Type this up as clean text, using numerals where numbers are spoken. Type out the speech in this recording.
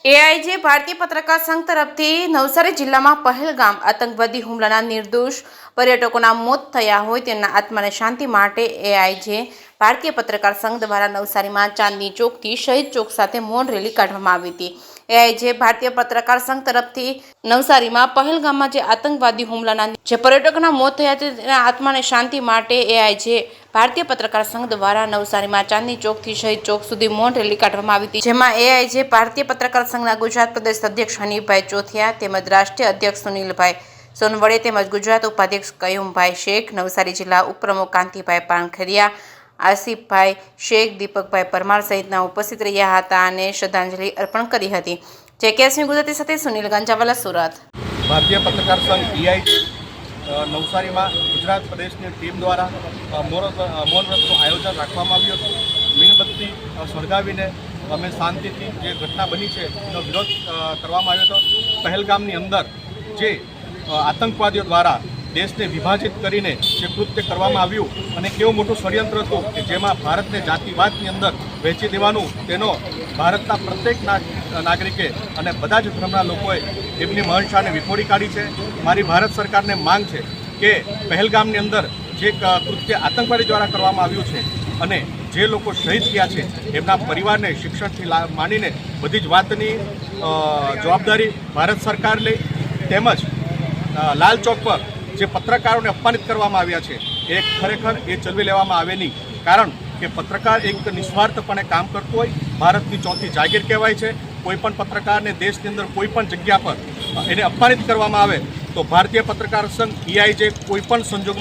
એઆઈજે ભારતીય પત્રકાર સંઘ તરફથી નવસારી જિલ્લામાં પહેલગામ આતંકવાદી હુમલાના નિર્દોષ પર્યટકોના મોત થયા હોય તેમના આત્માને શાંતિ માટે એઆઈજે ભારતીય પત્રકાર સંઘ દ્વારા નવસારીમાં ચાંદની ચોકથી શહીદ ચોક સાથે મૌન રેલી કાઢવામાં આવી હતી। એઆઈજે ભારતીય પત્રકાર સંઘ તરફથી નવસારીમાં પહેલગામમાં જે આતંકવાદી હુમલાના જે પર્યટકોના મોત થયા છે તેના આત્માને શાંતિ માટે એઆઈજે ભારતીય પત્રકાર સંઘ દ્વારા નવસારીમાં ચાંદની ચોકથી શહીદ ચોક સુધી મૌન રેલી કાઢવામાં આવી હતી, જેમાં એઆઈજે ભારતીય પત્રકાર સંઘના ગુજરાત પ્રદેશ અધ્યક્ષ હનીફભાઈ ચોથિયા તેમજ રાષ્ટ્રીય અધ્યક્ષ સુનિલભાઈ સોનવડે તેમજ ગુજરાત ઉપાધ્યક્ષ કયુમભાઈ શેખ, નવસારી જિલ્લા ઉપપ્રમુખ કાંતિભાઈ પાનખરિયા, આસિફભાઈ શેખ, દીપકભાઈ પરમાર સહિતના ઉપસ્થિત રહ્યા હતા અને શ્રદ્ધાંજલિ અર્પણ કરી હતી। જેકેએસની ગુજરાતી સાથે સુનિલ ગંજાવાલા, સુરત। ભારતીય પત્રકાર સંઘ EI નવસારીમાં ગુજરાત પ્રદેશની ટીમ દ્વારા મૌન વ્રતનું આયોજન રાખવામાં આવ્યું હતું। મીણબત્તી સળગાવીને અમે શાંતિથી જે ઘટના બની છે એનો વિરોધ કરવામાં આવ્યો હતો। પહેલગામની અંદર જે આતંકવાદીઓ દ્વારા દેશને વિભાજિત કરીને જે કૃત્ય કરવામાં આવ્યું અને કેવું મોટું ષડયંત્ર હતું કે જેમાં ભારતને જાતિવાદની અંદર વહેંચી દેવાનું, તેનો ભારતના પ્રત્યેક નાગરિકે અને બધા જ ધર્મના લોકોએ એમની મહંસાને વિખોડી કાઢી છે। મારી ભારત સરકારને માંગ છે કે પહેલગામની અંદર જે કૃત્ય આતંકવાદી દ્વારા કરવામાં આવ્યું છે અને જે લોકો શહીદ થયા છે એમના પરિવારને શિક્ષણથી માંડીને બધી જ વાતની જવાબદારી ભારત સરકાર લે, તેમજ લાલ ચોક પર જે પત્રકારોને અપમાનિત કરવામાં આવ્યા છે એ ખરેખર એ ચલવી લેવામાં આવે નહીં, કારણ કે પત્રકાર એક નિસ્વાર્થપણે કામ કરતો હોય, ભારતની ચોથી જાગીર કહેવાય છે। કોઈપણ પત્રકારને દેશની અંદર કોઈપણ જગ્યા પર એને અપમાનિત કરવામાં આવે તો ભારતીય પત્રકાર સંઘ EIજે કોઈપણ સંજોગમાં